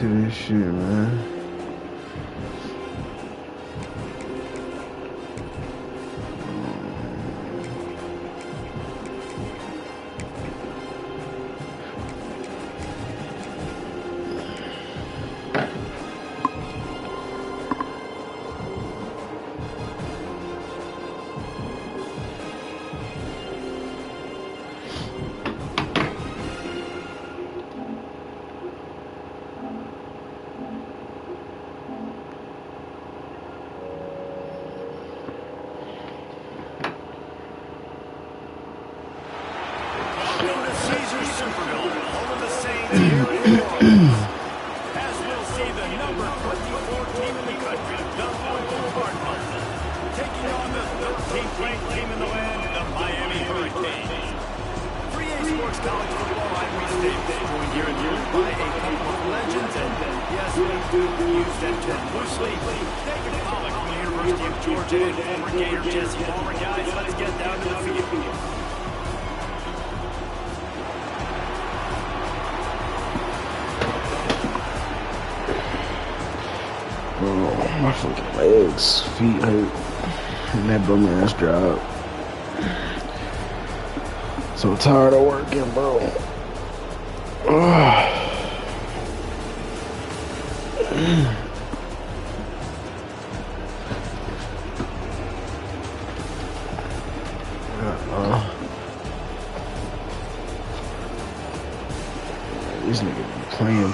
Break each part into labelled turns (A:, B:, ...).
A: into this shit, man. My fucking legs, feet hurt, and that bum ass job. So tired of working, bro. These niggas be playing.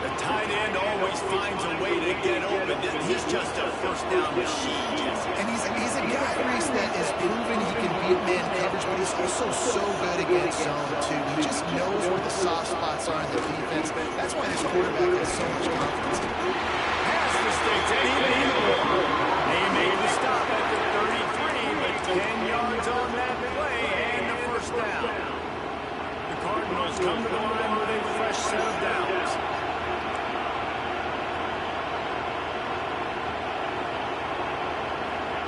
B: The tight end always finds a way to get open. he's just a first down machine, Jesse.
C: And he's a guy, Reese, that has proven he can beat man coverage, but he's also so good against zone, too. He just knows where the soft spots are in the defense. That's why this quarterback has so much confidence.
B: Pass mistakes, and even more. They made the stop at the 33, but 10 yards on that play, and the first down. The Cardinals come to the line with a fresh set of downs.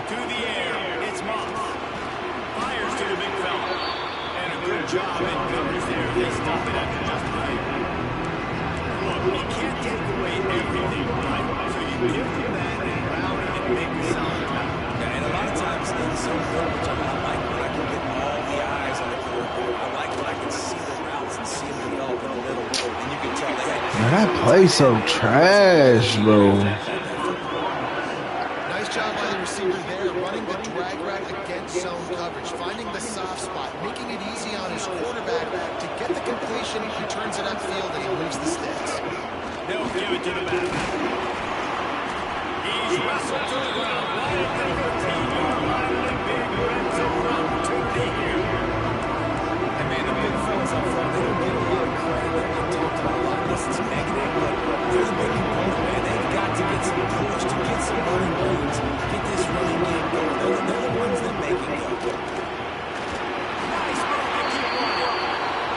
B: To the air, it's Moss. Fires to the big fella. And a good job in coverage there. They stop it after just right. Look, you can't take away everything, right? So you give him that and round it and make a solid tackle.
D: Yeah, and a lot of times in zone coverage, I like when I can get all the eyes on the quarterback. I like when I can see the routes and see them develop in the middle. And you can tell they had...
A: Man, that play so trash, bro.
C: Nice job by the receiver there, running the drag route against zone coverage, finding the soft spot, making it easy on his quarterback to get the completion. He turns it upfield and he moves the sticks.
B: They'll give it to the back. He's wrestled to the ground. Right at the 15-yard line with a big red zone opportunity here.
D: And man, the big fellas up front, they don't get a lot of credit. They get talked about a lot unless it's negative, but they're the big component, man. They've got to get some push, to get some running lanes, get this running game going. They're the ones that make it go.
B: Nice move to keep running.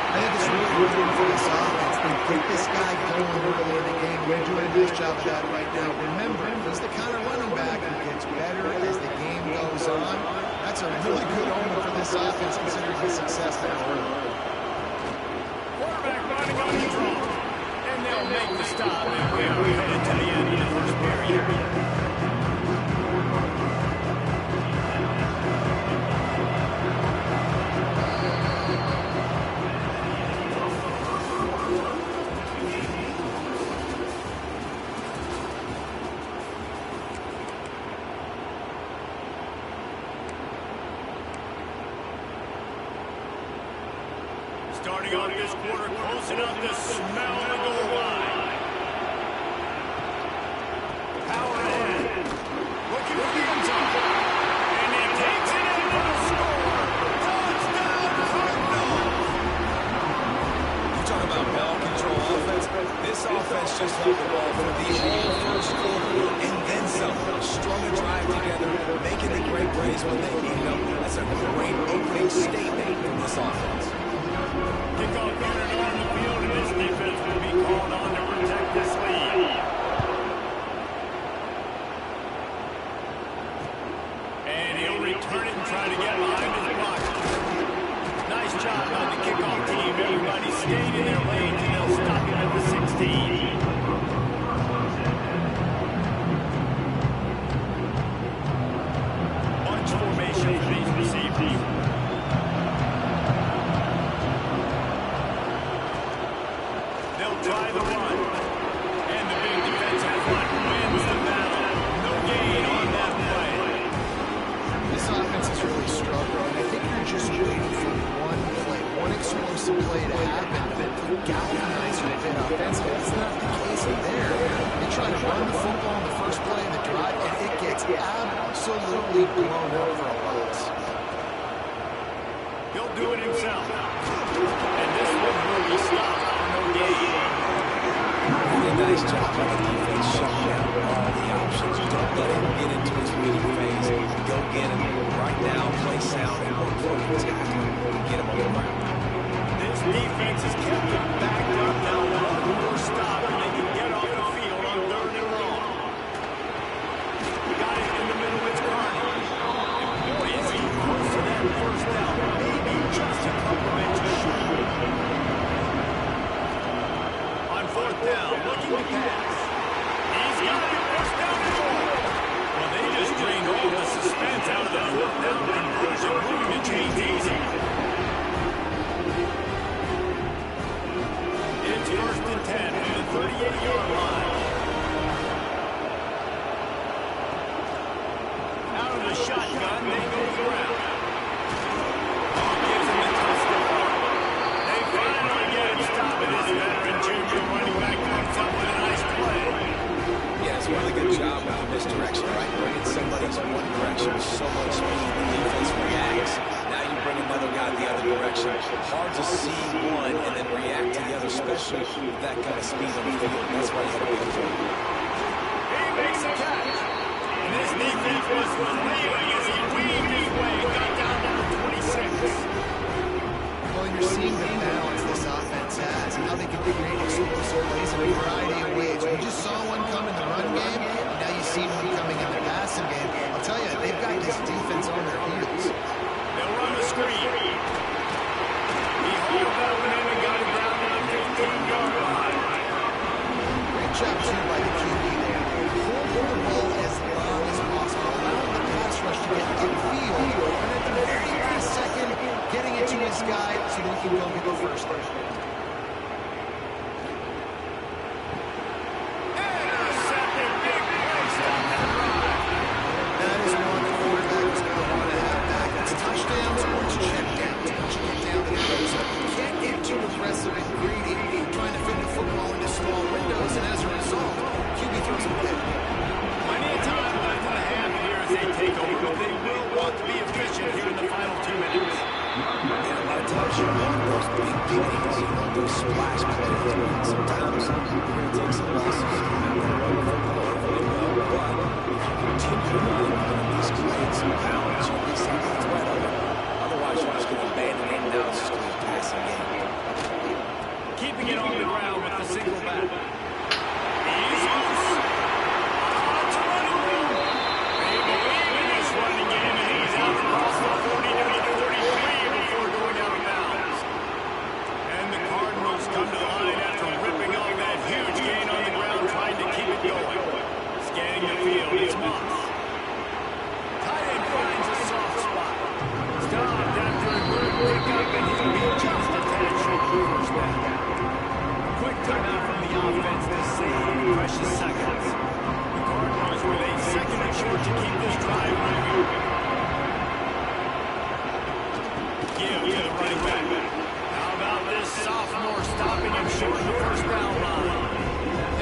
C: I think it's really good for this offense. They get this guy going early in the game. We're doing a nice job of that right now. Remember, he's the kind of running back who gets better as the game goes on. That's a really good omen for this offense, considering his success now early.
B: Quarterback running on the draw. And they'll make the stop. And we are headed to the end of the first period. Starting off this quarter, close enough to smell the goal line. Power ahead. Looking for the end zone. And he takes it in for the score. Touchdown, Cardinals!
D: You talk about ball control offense. This offense just held the ball for the entire first quarter and then some. Strung a drive together, making the great plays when they need them. That's a great opening statement from this offense.
B: Kickoff runner on the field, and this defense will be called on to protect this lead. And he'll return it and try to get behind his block. Nice job by the kickoff team. Everybody stayed in their lanes, and they'll stop him at the 16. Bunch formation for these receivers. Try the run. And the big defensive front wins the battle. No gain on that play.
C: This offense is really struggling. I think you're just waiting for one play, one explosive play to happen that could galvanize you a bit offensively. That's not the case there. They try to run the football on the first play of the drive, and it gets absolutely blown up for a loss.
B: He'll do it himself. And this one will be stopped for no gain.
D: Really nice job by the defense shutting down all the options. Don't let him get into his reading phase. Go get him right now, play sound, and work for him, tackle him, and get him on the ground.
B: This defense has kept him backed up now. One more stop, and they can get off the field on 3rd and long. Got it in the middle, it's Carney. And boy, is he close to that first down. Maybe just a couple inches short. On 4th down, looking to pass. He's got it, first down and more. Well, they just drained all the suspense out of the 4th down conversion, moving the chains easy. It's 1st and 10 from the 38-yard line. Out of the shotgun, they go the route. Gives him a touchdown. They finally get him stopped. This veteran junior running back comes up with a nice play.
D: Yeah, it's a really good job job with the misdirection, right? Bringing somebody's one direction with so much speed, the defense reacts. Now you bring another guy the other direction. Hard to see one and then react to the other, especially with that kind of speed on the field. That's why you have to be careful.
B: He makes a catch. And this defense was flailing as he weaved his way and got down to 26.
C: Well, you're seeing the balance this offense has and how they can create explosive plays in a variety of ways. We just saw one come in the run game, and now you see one coming in the passing game. I'll tell you, they've got this defense on their heels.
B: They'll run the screen. He hauled that one in and got it down to the 15-yard line.
C: Great job, too, by the QB there. Hold the ball as long as possible, allowing the pass rush to get upfield, and at the very last second, getting it to his guy so that he can go get the first down. That is one the quarterback is going to want to have back. It's touchdowns or it's check downs. Once you get down to those, you can't get too aggressive and greedy trying to fit the football into small windows, and as a result, QB throws a pick.
B: Plenty of time left in the half here as they take over, but they will want to be efficient here in the final 2 minutes.
D: And a lot of times you want those big plays, you want those splash plays. Sometimes you're going to take some losses. You're going to run the football really well, but if you continue to run these plays and balance, you'll get some threat of it. Otherwise, you're just going to abandon it, and now it's just going to be a passing game.
B: Keeping it on the ground with the single back. He's loose. To running room. They believe in this running game, and he's out across the 40 to the 43 before going out of bounds. And the Cardinals come to the line after ripping off that huge gain on the ground, trying to keep it going. Scanning the field, it's Moss. Tight end finds a soft spot. Stopped after a good pickup, and he'll be just attached to the first down. Quick timeout from the offense to save precious seconds. The Cardinals with a second and short to keep this drive moving. Give to the running back. How about this sophomore stopping him short of the first down line?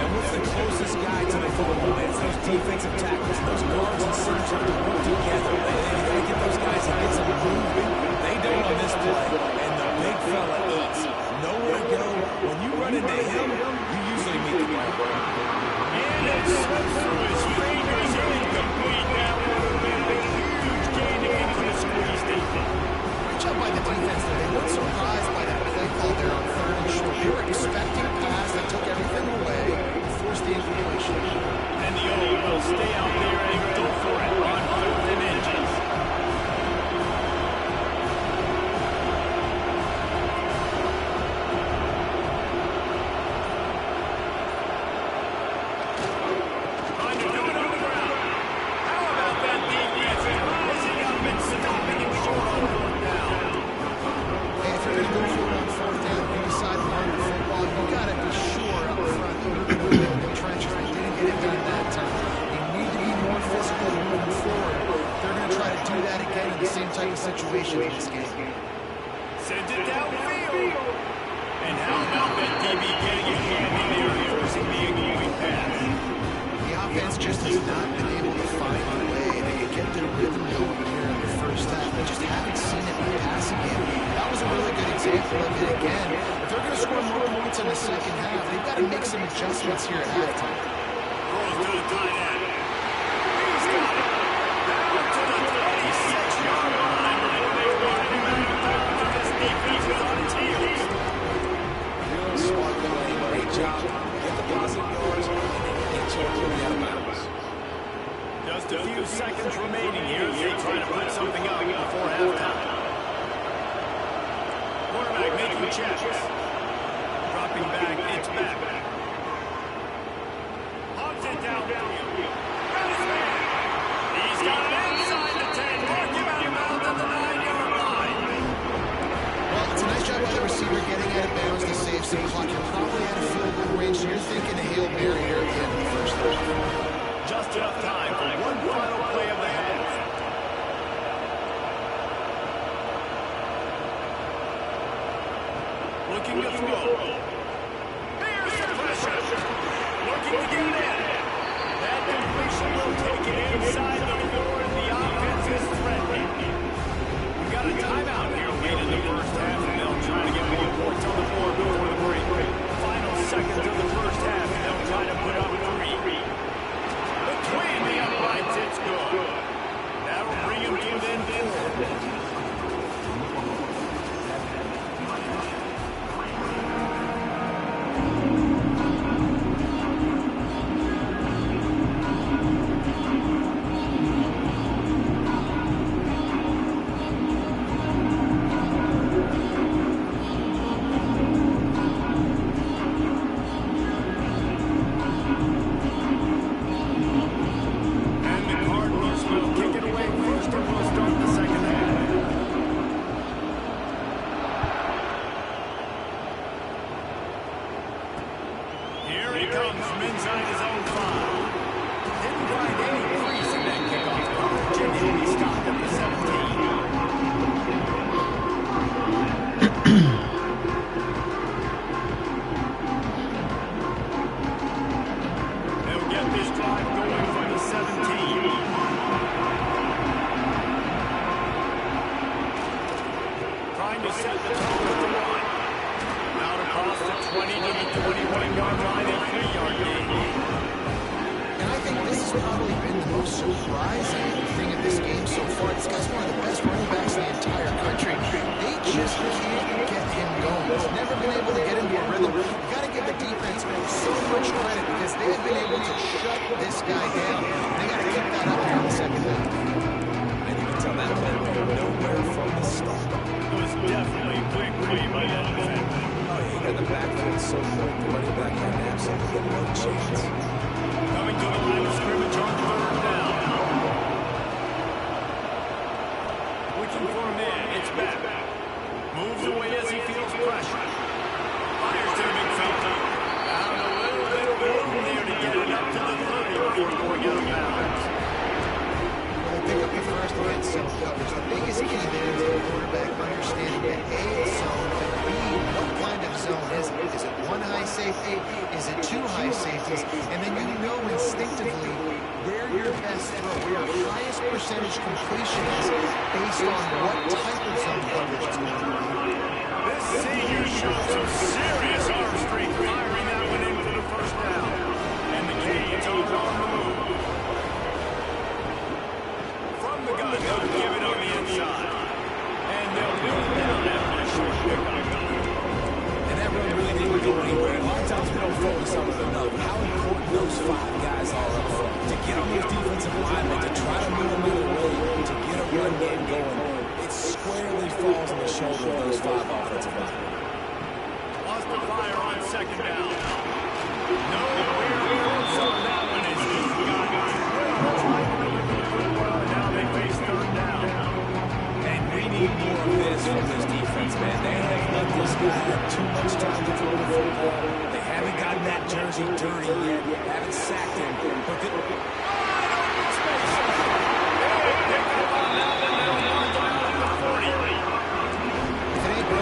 D: And what's the closest guy to the football? It's those defensive tackles, those guards and centers have to work together. They got to get those guys to get some movement. They don't on this play, and the big fella eats. Nowhere to go. When you run into him, you usually meet the ground.
B: And it slips through his fingers, incomplete. That would have been a huge gain to into the squeeze defense.
C: Great job by the defense there. They weren't surprised by that play call there on third and short. They were expecting a pass that took everything away and forced the incompletion.
B: And the O will stay out there and go for it on 4th and inches. Trying to do it on the ground. How about that defense rising up and stopping him short on 4th down?
C: Hey, if you're going to go for it on fourth down, you decide to run the football, you got to be sure up front that you're going to build the trenches. They didn't get it done that time. You need to be more physical moving forward. They're going to try to do that again in the same type of situation in this game.
B: Sends it downfield. And how about that DB getting a hand in there, forcing the incomplete pass?
C: The offense just has not been able to find a way they can get their rhythm going here in the first half. They just haven't seen it in the passing game. That was a really good example of it again. If they're going to score more points in the second half, they've got to make some adjustments here at halftime.
B: Throws to the tight end. He's got it. Down to the 26-yard line. And they want him out of bounds. And this defense is on its heels.
D: Real smart play. Great job. Get the positive yards, and then get you out of bounds.
B: Just a few seconds remaining here as they try to put something up before halftime. Quarterback making checks. Dropping back, it's back. Hogs it downfield. Got his man. He's got it inside the 10. Mark him out of bounds at the 9-yard line.
C: Well, it's a nice job by the receiver getting out of bounds to save some clock. You're probably at a field goal range, so you're thinking a Hail Mary here at the end of the first half.
B: Just enough time for one final play of the half. Looking to throw. Here's the pressure. Looking to get it in. That completion
C: has probably been the most surprising thing in this game so far. This guy's one of the best running backs in the entire country. They just can't get him going. He's never been able to get into a rhythm. You got to give the defense so much credit because they have been able to shut this guy down. They got to keep that up here in the second half.
D: And you can tell that play went nowhere from the start.
B: It was definitely a quick play by that defense.
D: Oh, he got the backfield so quick, the running back had absolutely no chance.
B: Coming to the line of scrimmage on third down. Looking for a man. It's back. Moves away as he feels pressure. Fires to the big fella. Found a little bit of room there to get it up to the 30 before going out of bounds.
C: Well, they pick up your first against zone coverage. The biggest key there is the quarterback understanding that A, it's zone, but B, what kind of zone is it? Is it one high safety? Is it two high safeties? And then you know instinctively where your best throw, where your highest percentage completion is based on what type of zone coverage it's going to be.
B: This senior showed some serious arm strength firing that one in for the first down. And the Canes are on the move. From the gun, they'll give it on the inside. And they'll move down after a short pickup.
D: And that run really didn't go anywhere. A lot of times we don't focus on it enough. How important those five guys are up front. To get on those defensive linemen, to try to move them out of the way, to get a run game going, it squarely falls on the shoulder of those five offensive linemen.
B: Lost the fire on second down. Nowhere close on that one as he got it. Now they face third down.
D: And we need more of this from this defense, man. They have let this guy have too much time to throw the football. They haven't gotten that jersey dirty yet. Haven't sacked him. But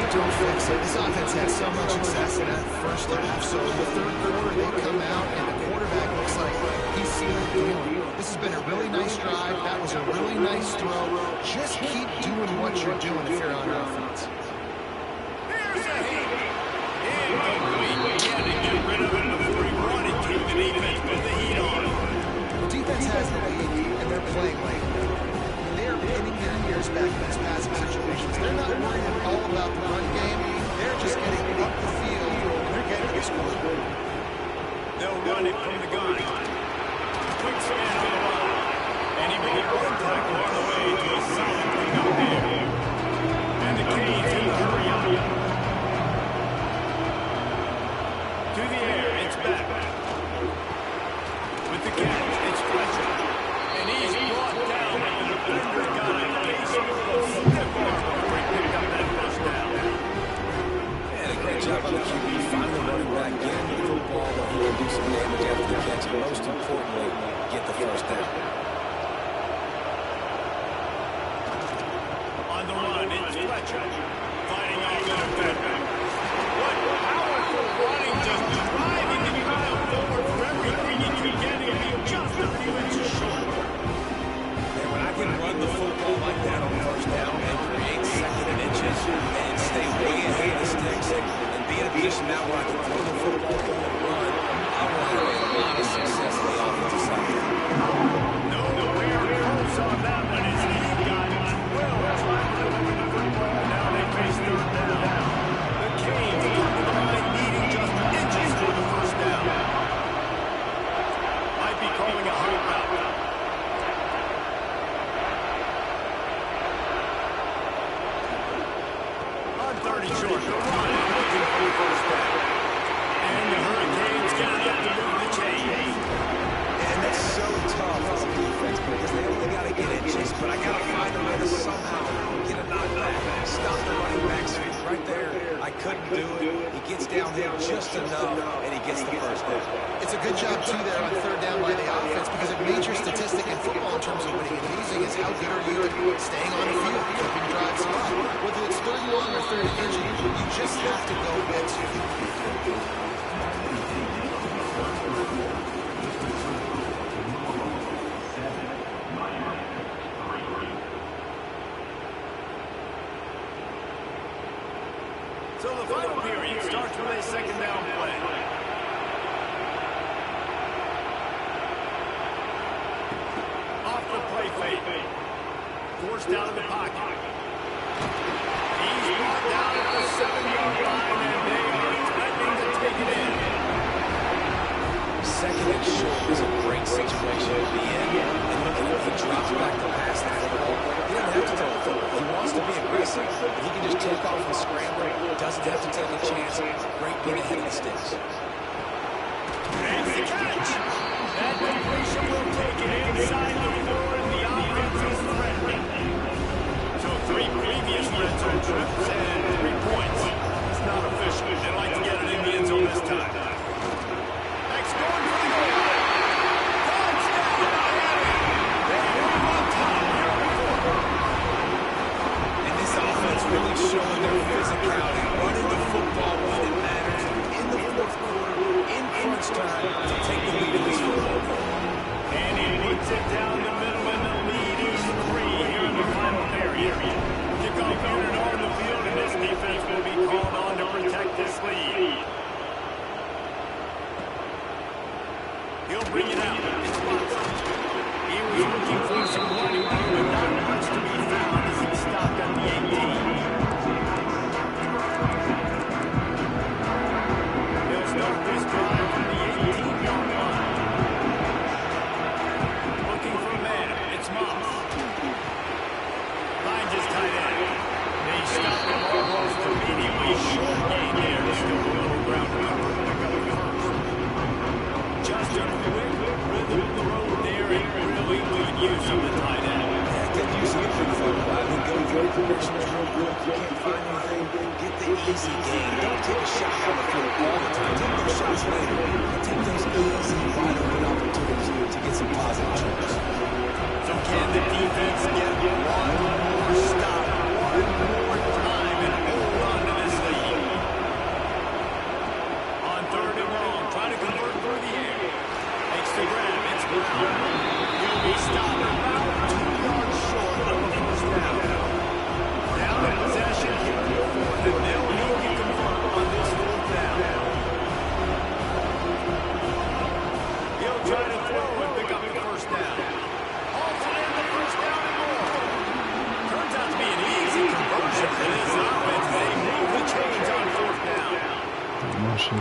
C: Don't fix it. This offense had so much success in that first half. So in the third quarter, they come out, and the quarterback looks like he's seen the deal. This has been a really nice drive. That was a really nice throw. Just keep doing what you're doing if you're on offense.
B: Here's a hit. Incomplete. He had to get rid of it before he wanted to. The defense put the heat on him.
C: The defense has the lead, and they're playing like they're hitting their ears back in these passing situations. They're not worried at all about the run game. They're just getting up the field, and they're getting to the score.
B: They'll run it from the gun. Quick span to the line. And he made one tackle on the way to a solid pickup there. And the Canes in the hurry up. To the air, it's back. With the catch, it's Fletcher. And he's brought down with the defender got a face full of stiff arm before he picked up that first down.
D: and a great job by the QB finally running back, getting the football, but he will do some damage after the catch, and most importantly, get the first down.
B: On the run, it's Fletcher. Fighting off the defender. What powerful running, just driving the crowd forward for everything he can get him. He's just a few inches short.
D: And when I can run the football like that on first down and create second and inches and stay way ahead of the sticks and be in a position now where I can throw the football and run, I will have a lot of success on the offensive side.
B: No rare close on that one as he got it. Well, now they face third down. The Canes come to the line needing just inches for the first down. Might be calling a hot route. On 30 short, the run looking for the first down. And the Hurricanes get it up to move the chains.
D: And that's so tough as a defense because they only got to get inches, but I got to find a way to somehow get a knockback, stop the running back's feet right there. I couldn't do it. He gets down there just enough, and he gets the first down.
C: It's a good job, too, there on third down by the offense because a major statistic in football in terms of winning and losing is how good are you at staying on the field, keeping drives alive. Whether it's third and long or third and inch, you just have to go get to.
B: So the final period starts with a second down play. fake. Forced out of the pocket. He's brought down at the 7-yard line, and they are threatening to take it in.
D: Second and short is a great situation to be in. And looking at the drop back to pass the football, he doesn't have to throw the football. He wants to be aggressive. If he can just take off and scramble, doesn't have to take a chance. Great get ahead of the sticks.
B: And the catch. That completion will take it inside the 4, and the offense is threatening. So 3 previous red zone trips and 3 points. It's not official. They'd like to get it in the end zone this time. Next going for the goal line. Touchdown, Miami. They are on top here before.
D: And this offense really showing their physicality, running the football when it matters, in the fourth quarter, in crunch time, to take the lead in this football game.
B: And he puts it down the middle, and the lead is 3 here in the final period. Kickoff unit on the field, and this defense will be called on to protect this lead. He'll bring it out. It's Watson. He was looking for some running room, but not much to be found as he stopped at the 18. He'll start this drive from the 18-yard line. Looking for a man. It's Moss. Finds his tight end. They stop him almost immediately. Short gain there. Still a little ground to cover. Pick up the first. Just a quick rhythm throw there, and really good use of the tight end.
D: Yeah, good use of the big football. I mean, go through progression is real good. If you can't find anything, get the easy gain. Don't take a shot on the field all the time. Take those shots later. Take those easy, wide open opportunities to get some positive trips.
B: So can the defense get one more stop, one more time, and hold on to this lead? On 3rd and long, trying to convert through the air. Makes the grab. It's Brown. He'll be stopped about 2 yards short of the first down. Down in possession here in the 4th, and they'll need to convert on this 4th down. He'll try to throw and pick up the first down. Also in the first down and more. Turns out to be an easy conversion for this offense. They move the chains on 4th down.
C: You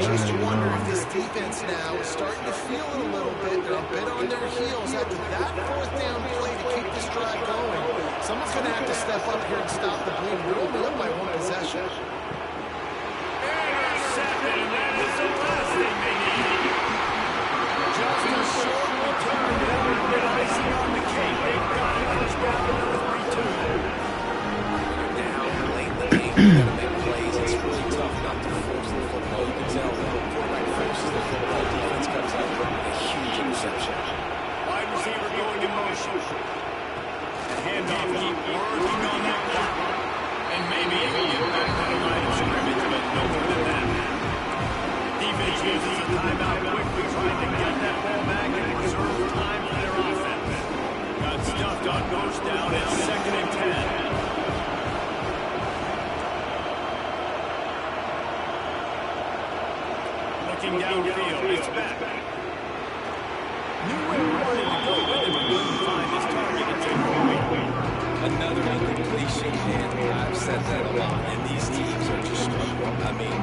C: just wonder if this defense now is starting to feel it a little bit. They're a bit on their heels after that 4th down play to keep this drive going. Someone's going to have to step up here and stop the bleed. We're only up by 1 possession.
B: Intercepted, and that is the last thing they need. Just a short return. That would have been icing on the cake. They've got it. First down, another 3-2.
D: Down late in the game, you got to make plays. It's really tough not to force the football. You can tell the quarterback forces the football. Defense comes out with a huge interception.
B: Wide receiver going in motion. The handoff, keep working on that block. And maybe even get back to the line of scrimmage, but no more than that. Defense uses a timeout quickly, trying to get that ball back and preserve time for their offense. Got stuffed on first down. It's 2nd and 10. Looking downfield, it's back. Knew where he wanted to go, but never couldn't find his target until complete.
D: Another incompletion, and I've said that a lot, and these teams are just struggling. I mean,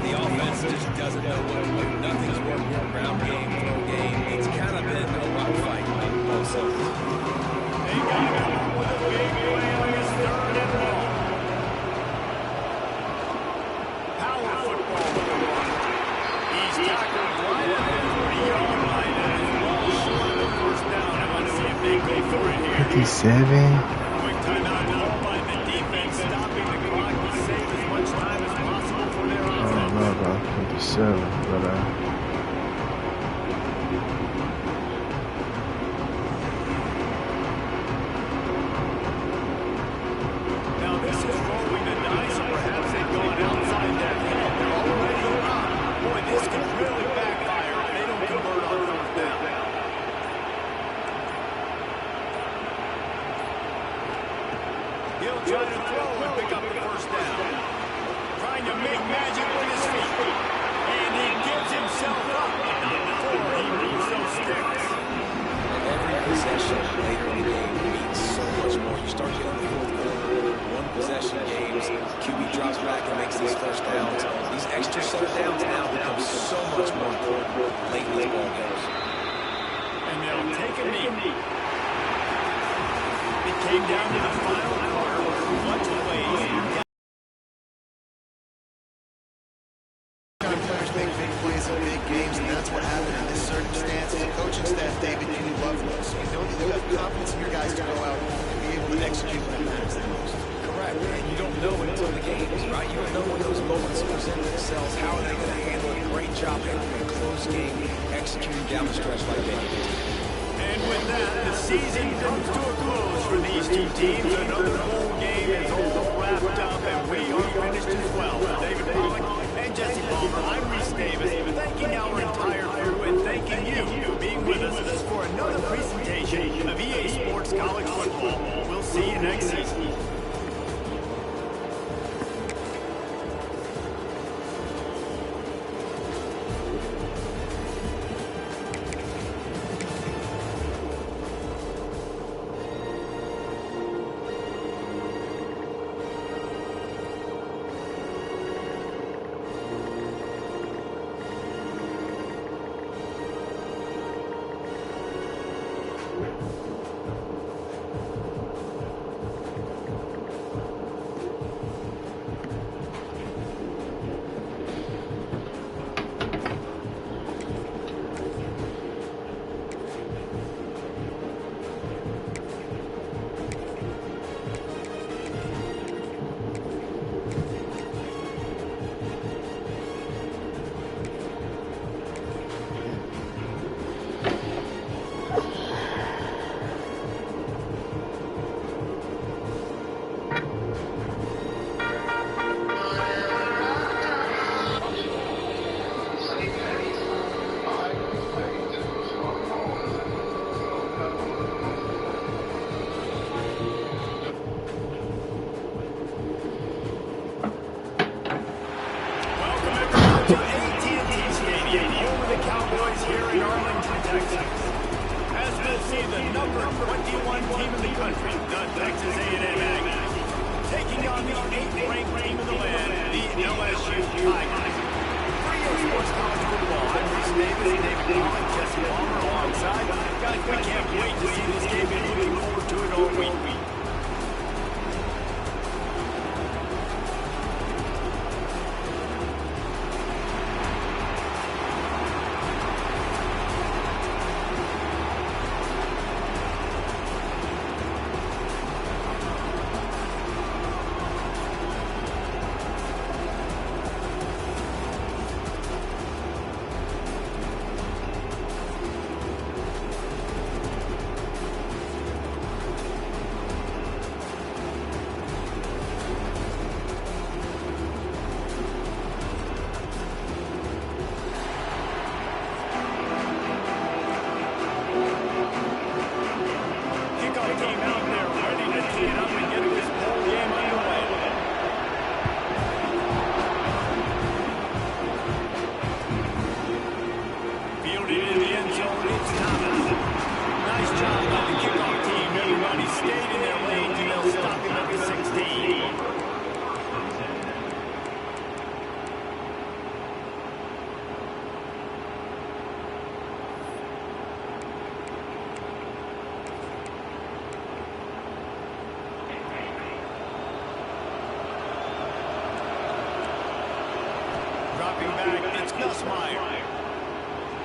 D: the offense just doesn't know what to do. Nothing's working. Ground game, throw game. It's kind of been a rock fight on both sides.
B: They got to come up with a big play on this 3rd and long. Power football with the run. He's tackled right at the 30-yard line, and is well short of the first down. I want to see if they go for it here.
A: 57.
B: Quick timeout called by the defense, stopping the clock to save as much time as possible for their
A: I
B: offense.
A: don't know about 57, but
B: Now this is rolling the dice, or perhaps they've gone outside that head. They're already up. Boy, this could really backfire if they don't convert on 4th down. He'll try to throw and pick up the first down. Trying to make magic with his feet. And he gives himself up. Not before he moves those sticks.
D: Every possession later in the bounce back and makes these first downs. These extra set of downs now become so much more important late in these ball games.
B: And they'll take a knee. It came down to the final quarter with a bunch of plays.
C: Players make big plays in big games, and that's what happened in this circumstance. As a coaching staff, David, you love this. You know that you have confidence in your guys to go out and be able to execute when it matters the most.
D: Correct, and you don't know until the game is right. You don't know when those moments present themselves. How are they going to handle it? Great job handling a close game, executing down the stretch like they did.
B: And with that, the season comes to a close for these two teams. Another bowl game is all wrapped up, and we are finished as well. David Pollack and Jesse Palmer, I'm Reese Davis, thanking our entire crew and thanking you for being with us for another presentation of EA Sports College Football. We'll see you next season.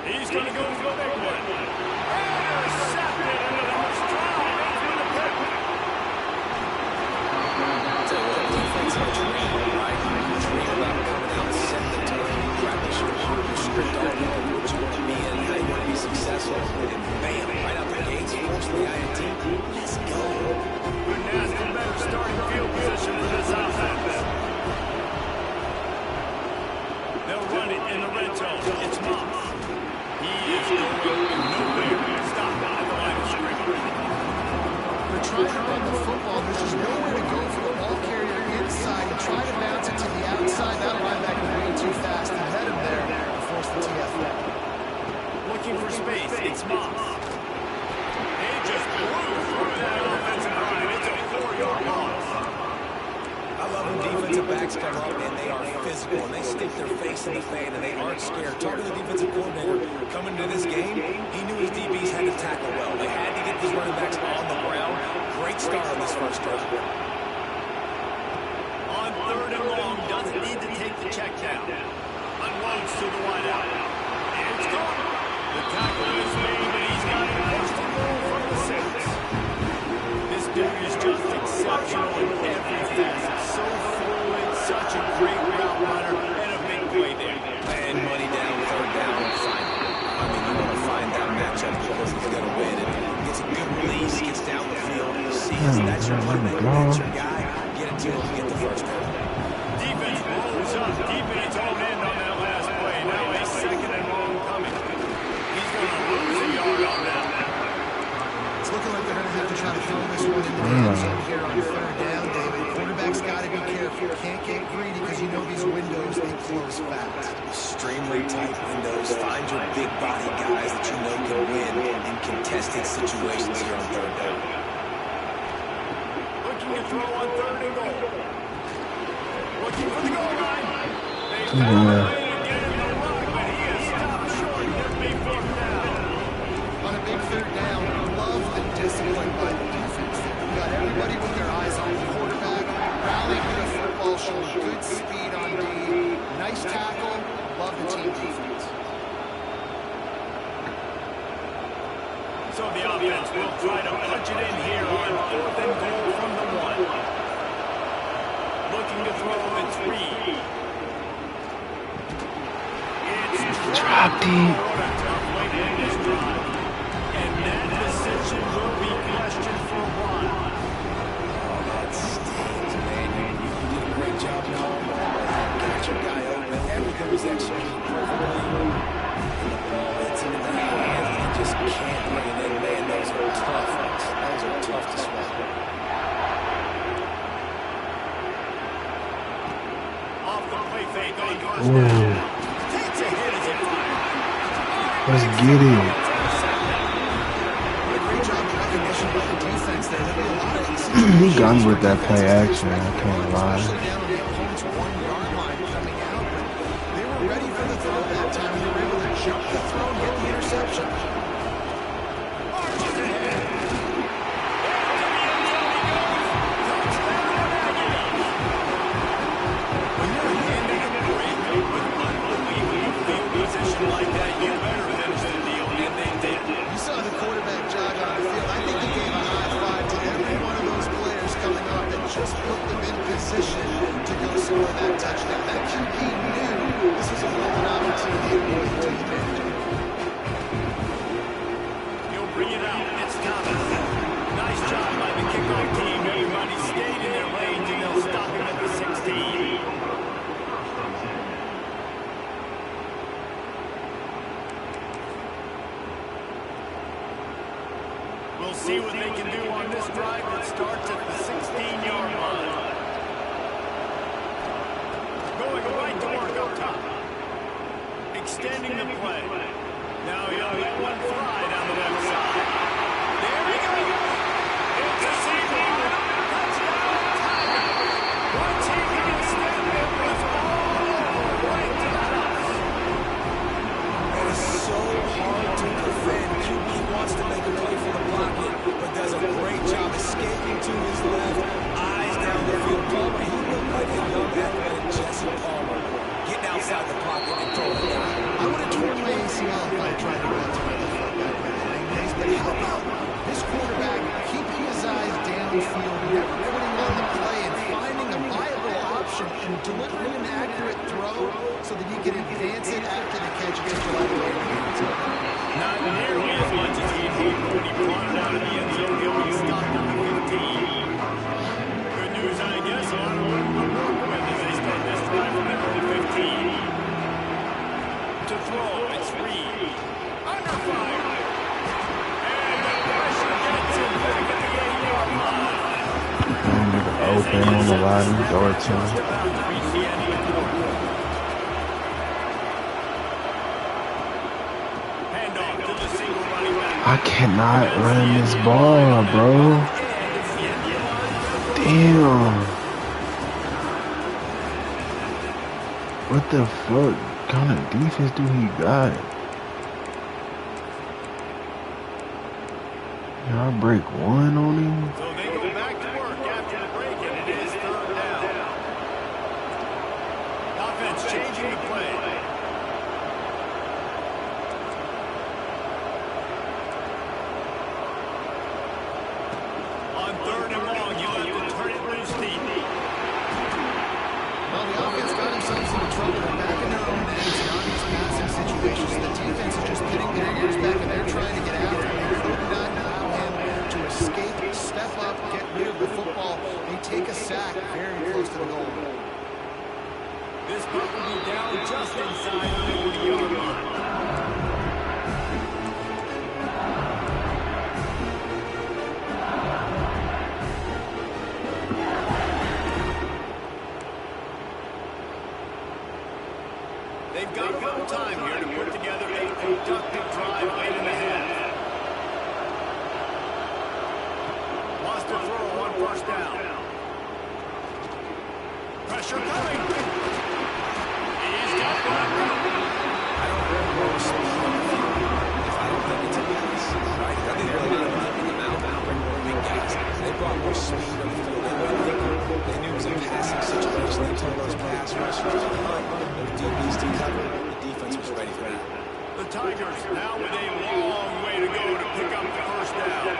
B: He's going to go for the big one. Intercepted into the stride into the pit.
D: Tell you what, defense had a dream, right? A dream about coming out, setting the tone, practice your script all know what you want to be and how you want to be successful. And bam, right out the gates, force the INT. Let's go.
B: Couldn't ask for better starting field position for this offense. They'll run it in the red zone. It's Moss. He is going nowhere. Stop at the line of scrimmage.
C: They're trying to run the football. There's just nowhere to go for the ball carrier inside and try to bounce it to the outside. That linebacker way too fast. He met him there and forced the TF.
B: Looking for space. It's Moss. They just
D: face and the fan, and they aren't scared. Talking to the defensive coordinator coming into this game, he knew his DBs had to tackle well. They had to get these running backs on the ground. Great start on this first drive.
B: On 3rd and long, doesn't need to take the check down. Unloads to the wideout. And it's gone. The tackle is made, and he's got it first and goal from the 6. This dude is just exceptional in every facet. So fluid, such a great route runner, and a big play there.
D: And money down, 3rd down, find it. I mean, you want to find that matchup because he's going to win. And gets a good release, gets down the field, sees that's your playmaker, that's your guy. Get it to him, get the first down.
B: Defense rolls up deep in its own end on that last play. Now a 2nd and long coming. He's going to lose a yard on that.
C: It's looking like they're going to have to try to throw this one into the end zone here on 3rd down, David. Quarterback's got to be careful. Can't get greedy because you know these windows, they close fast.
D: Extremely tight windows. Find your big body guys that you know can win in contested situations here on 3rd down.
B: Looking to throw on 3rd and goal. Looking for the goal line. They found a way to get him to run, but he is stopped short. There'll be 4th down.
C: On a big 3rd down, love the discipline by the defense. You've got everybody with their eyes on the quarterback, rallying to the football, showing good speed on D. Nice tackle. Love the team defense.
B: So the offense will try to punch it in here on 4th and goal from the 1. Looking to throw in 3. It's
A: Dropped it.
B: What a tough way to end this drive. And that decision will be questioned for a while.
D: Oh, that stings, man. You did a great job at home. Got your guy open. Everything was executed perfectly. And the ball hits him in the hands, and he just can't bring it in. Man, those are tough. Those are tough to swallow.
B: Off the play fake on 1st down. Takes a hit as he fires.
A: Let's get it.
C: Great job of recognition by the defense there. There'll be a lot of
A: He got me with that play action, I can't lie.
C: especially down on the opponent's 1-yard line coming out. But they were ready for the throw that time. They were able to jump the throw and get the interception.
B: Marches ahead. When you're handing a great lead with unbelievable field position like that, you better finish the deal, and they did.
C: You saw the quarterback jog on the field. I think he gave a high five to every one of those players coming up and just put them in position to go score that touchdown. That QB knew this was a golden opportunity to really take advantage of it.
B: He'll bring it out. It's Thomas. Nice job by the kickoff team. Everybody stayed in their range, and they'll stop him at the 16. We'll see what they can do on this drive that starts at the 16-yard line. Going right to work up top. Extending the play. Now he'll let one fly down the left side. There we go. It's a safety. Touchdown, Tigers. Once he got a step, it was all over right to the house.
D: It is so hard to defend. QB wants to make a play for the pocket, but does a great job escaping to his left. Eyes down the field. Palmer, he looked like a young athletic Jesse Palmer. Getting outside the pocket and throwing it down.
C: I would have torn my ACL if I tried to run through the fullback with it. But how about this quarterback keeping his eyes downfield, never quitting on the play, and finding a viable option and delivering an accurate throw so that he can advance it after the catch and take the right away from the
B: Not nearly as much as he'd hoped when he brought it out of the end zone. He'll be stopped at the 15. Good news, I guess. A lot of room to work with as they start this drive from their own 15. To throw, it's Reed. Under fire. And the pressure gets him back at the 8-yard line.
A: Open on the line, door
B: Just about to reach the end of the quarter. Handoff to the single running back.
A: I cannot run this ball, bro. Damn. What the fuck? kind of defense do he got? Y'all break one on him?
B: So they go back to work after the break, and it is third down. Offense changing the play. On third and long, you have to turn it loose deep.
C: Well, the offense got themselves into trouble. They're back in their own end. It's not these passing situations. The defense is just getting their ears back, and they're trying to get after him. They could not allow him to escape, step up, get rid of the football. They take a sack very close to the goal.
B: This puck will be down just inside the 40-yard line. They've got a little time here to put together a productive drive late in the half. Lost to throw on first down. Pressure coming. He's got one.
D: I don't think most if I don't think it's a pass, right? I think they're going to keep them out now, bring more big guys. They brought more speed on the field. They knew it was a passing situation. They told those pass rushers to hunt those DBs to cover. The defense was ready for that.
B: The Tigers now with a long way to go to pick up the first down.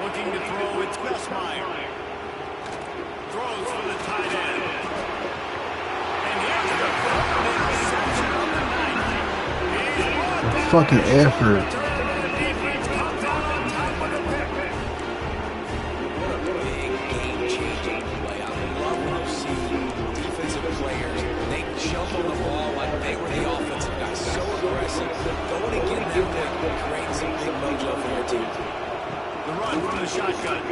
B: Looking to throw, it's Gusmeyer. Throws for the tight end. And here's the interception on the 90.
A: Fucking effort.
B: The defense comes out on top with a pick.
D: What a big game-changing play. I love when you see defensive players. They jump on the ball like they were the offensive guys. So aggressive. Going and getting that pick, creating some big mojo for your team.
B: The run from the shotgun.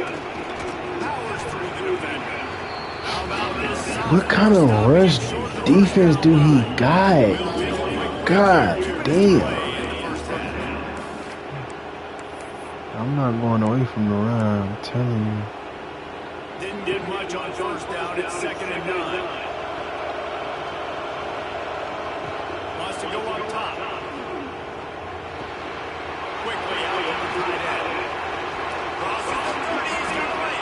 B: Powers through the defender. How about this?
A: What kind of rush defense do he got? God damn. I'm not going away from the run, I'm telling you.
B: Didn't get much on first down. It's 2nd and 9. Wants to go up top. Quickly out to the tight end. Crosses the 30. He's got away.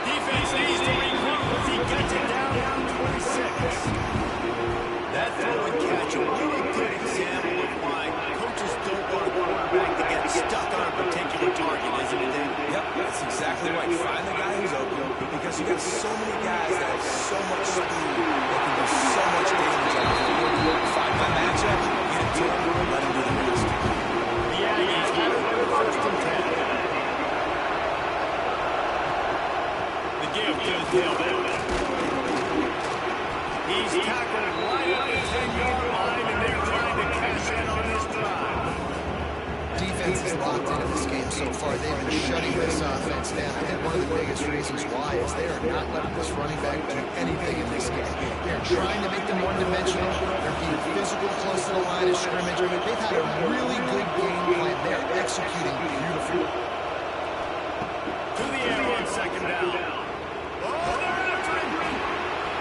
B: Defense needs to regroup as he gets it down 26. That throw and catch, a really good example of why coaches don't want a quarterback to get stuck on a particular target, isn't it, Dave?
D: Yep, that's exactly right. Find the guy who's open because you got so many guys that have so much speed that can do so much damage on the field. Find that matchup, get it to him, let him do the rest.
B: The Aggies have it for first and 10. The give to the tailback. He's tackled right at the 10-yard line, and they're trying to cash in on this drive.
C: Defense is locked into this game so far. They've been shutting this offense down. I think one of the biggest reasons why is they are not letting this running back do anything in this game. They're trying to make them one-dimensional. They're being physical close to the line of scrimmage. They've had a really good game plan. They're executing beautifully.
B: To the air on 2nd down. Oh, they're after him.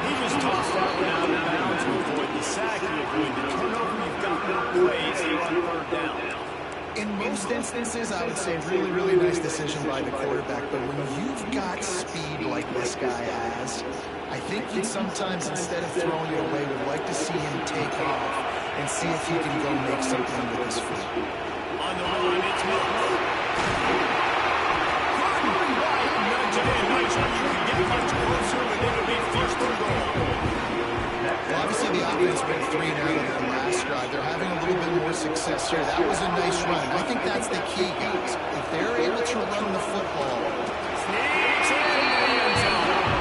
B: He just tossed that one out of bounds to avoid the sack. He avoided the turnover. You've got no plays here on 3rd down.
C: In most instances, I would say really, really nice decision by the quarterback. But when you've got speed like this guy has, I think you'd sometimes, instead of throwing it away, would like to see him take off and see if he can go make something with his feet.
B: On the run, it's Moore. Nudge it in. Not sure you can get much closer, but it'll be first and goal.
C: Well, obviously, the offense went 3 now in the last drive. They're having a little bit more success here. That was a nice run. I think that's the key, guys. If they're able to run the football,
B: Sneaks in the end zone.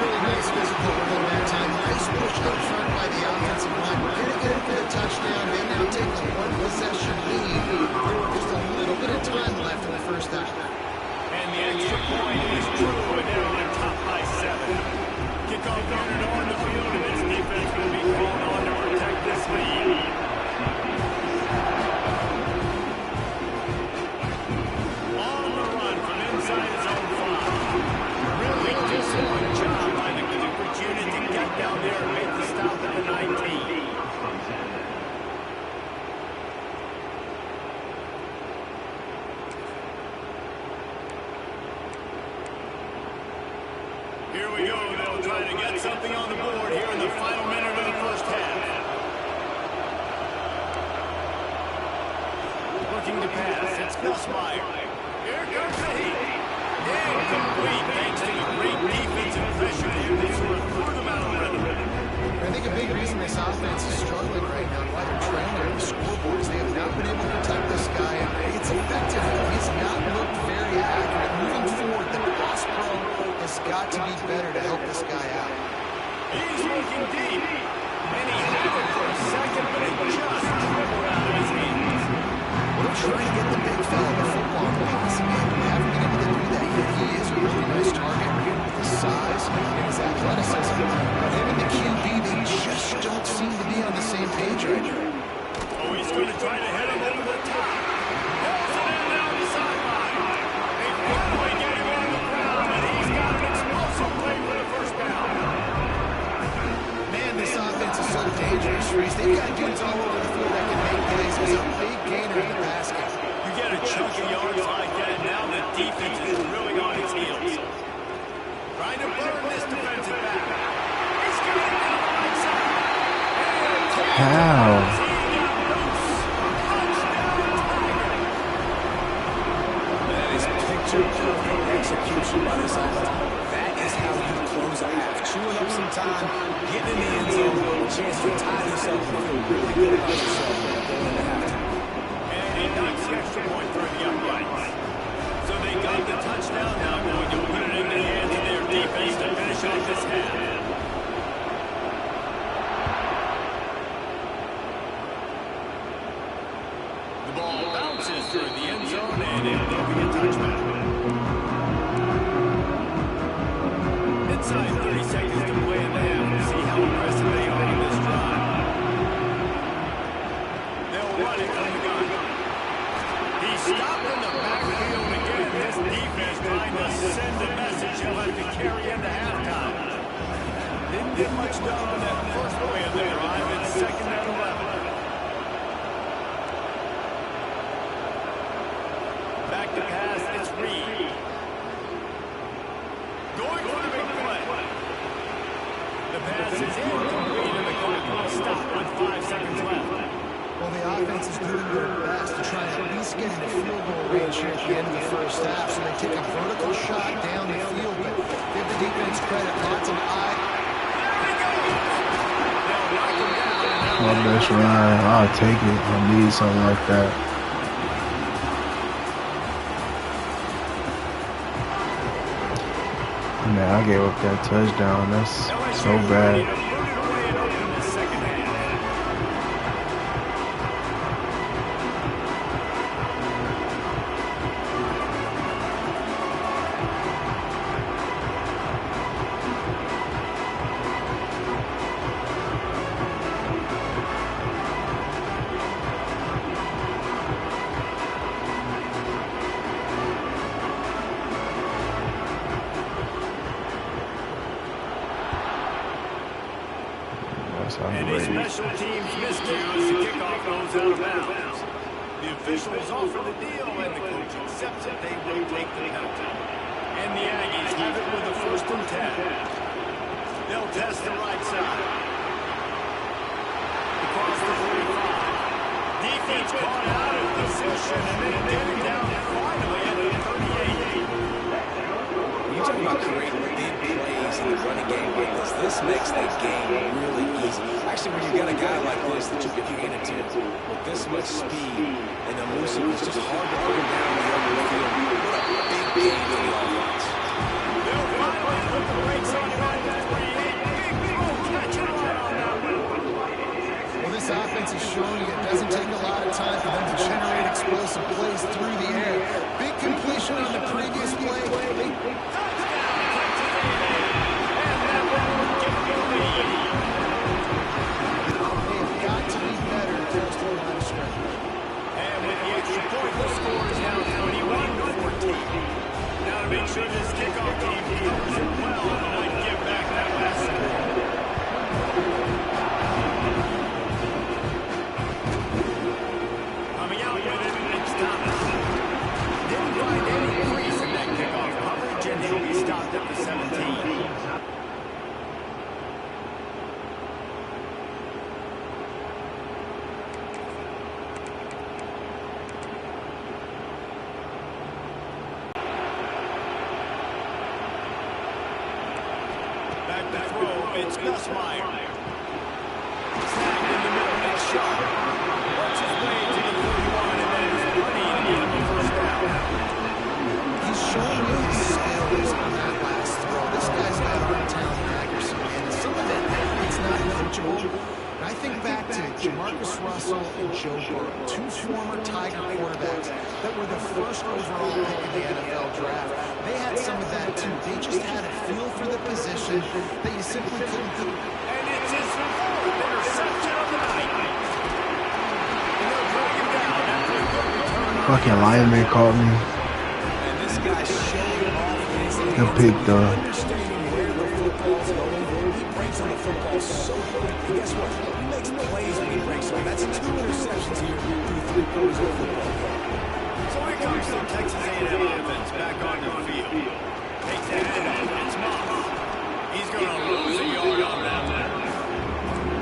C: really nice physical run that time. Nice push up front by the offensive line. We're going to get it for the touchdown. They now take a one-possession lead. There was just a little bit of time left in the first half.
B: And the extra point is true, and they're on top by 7. Kickoff unit on the field, and this defense will be called on to protect this lead. On the run from inside his own 5. Really disciplined job we go. They'll try to get something on the board here in the final minute of the first half. Looking to pass. It's Nussmeier. Here comes the heat. Incomplete thanks to the great defensive pressure there that sort of threw them out of rhythm.
C: I think a big reason this offense is struggling right now, why they're trailing on the scoreboard, is they have not been able to protect this guy, and it's affected him. He's not looked very accurate. Moving forward, the pass pro has got to be better to help this guy out.
B: He's looking deep. And he had it for a second, but it just dribbled out of his hands.
C: We're trying to get the big fella the football in the passing game. We haven't been able to do that yet. He is a really nice target with his size and his athleticism. But him and the QB, they just don't seem to be on the same page right now.
B: Oh, he's going to try to hit him over the top. Hits it in down the sideline. They finally get him on the ground, and he's got an explosive play for the first down.
C: Man, this offense is so dangerous, Reese. They've got dudes all over the field that can make plays. He's a big gainer in the basket.
B: You get a chunk of yards like that, now the defense is really on its heels. Trying to burn this defensive back. He's got it down the right side.
A: How?
D: That is picture-perfect execution by this offense. That is how you close a half. Chewing up some time, getting in the end zone, a chance to tie yourself and feel really good about yourself going into halftime.
B: And he knocks the extra point through the uprights. So they got the touchdown, now going to put it in the hands of their defense to finish off this half. The ball bounces through the end zone, and it will be a touchback. Inside 30 seconds to play in the half. We'll see how aggressive they are on this drive. They'll run it from the gun. He's stopped in the backfield again. This defense trying to send a message he'll have to carry into halftime. Didn't get much done on that first play of the drive. It's 2nd and 11. Back to pass, it's Reed. Going for the big play. The pass is incomplete, and the clock will stop with 5 seconds left.
C: Well, the offense is doing their best to try and at least get into field goal range here at the end of the first half, so they take a vertical shot down the field, but give the defense credit, lots of eye.
A: My best run. I'll take it. I need something like that. Man, I gave up that touchdown. That's so bad.
B: And a special teams miscue as the kickoff goes out of bounds. The officials offer the deal, and the coach accepts it. They will take the penalty. And the Aggies have it with a 1st and 10. They'll test the right side. Across the 45. Defense caught out of position, and then getting down finally at the 38.
D: When you talk about creating big plays in the running game like this makes that game really easy. Actually, when you got a guy like this that you can hand it to with this much speed and elusiveness, it's just hard to put him down in the open field. What a big game for the offense.
B: They'll finally put the brakes on him at the 38. Big throw, catch it right on that one.
C: Well, this offense is showing you it doesn't take a lot of time for them to generate explosive plays through the air. Big completion on the previous play.
B: Make sure this kickoff team covers it well and I give back that last score. It's Gus Meyer. Snagged in the middle. It's Sharp. Works his way to the 31 and then is plenty to get him a first down.
C: He's showing you his skills on that last throw. This guy's got arm talent and accuracy, man. And some of it, it's not coachable. And I think back to Jamarcus Russell and Joe Burrow, two former Tiger quarterbacks that were the first overall pick in the NFL draft. They had some of that too. They just had a feel for the position that you simply couldn't do.
B: And it's his fourth interception of the night. And they'll drag him down after a good return.
A: Fucking lineman caught me.
D: And this guy's showing off.
A: The pick though.
D: Understanding where the football's going. He breaks on the football so quick. And guess what? He makes plays when he breaks on. That's 2 interceptions here through 3 quarters of the football.
B: So here comes the Texas A&M offense back on the field. Takes the handoff. It's Moss. He's going to lose a yard on that one.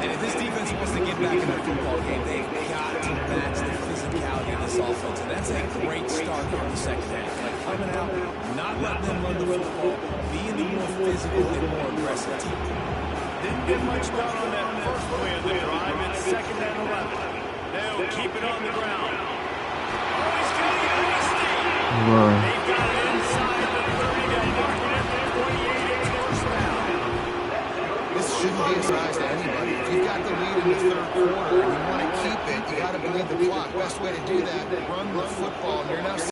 D: And if this defense wants to get back in the football game, they've got to match the physicality of this offense. And that's a great start here in the second half. Like coming out, not letting them run the football, being the more physical and more aggressive team.
B: Didn't get much done on that first play of the drive. It's 2nd and 11. They'll keep it on the ground. Oh, he's getting it hasty.
A: Bro.
B: They've got it inside the 30. They'll mark it at the 28. First down.
C: This shouldn't be a surprise to anybody. If you've got the lead in the third quarter and you want to keep it, you got to believe the clock. Best way to do that, run the football. And you're now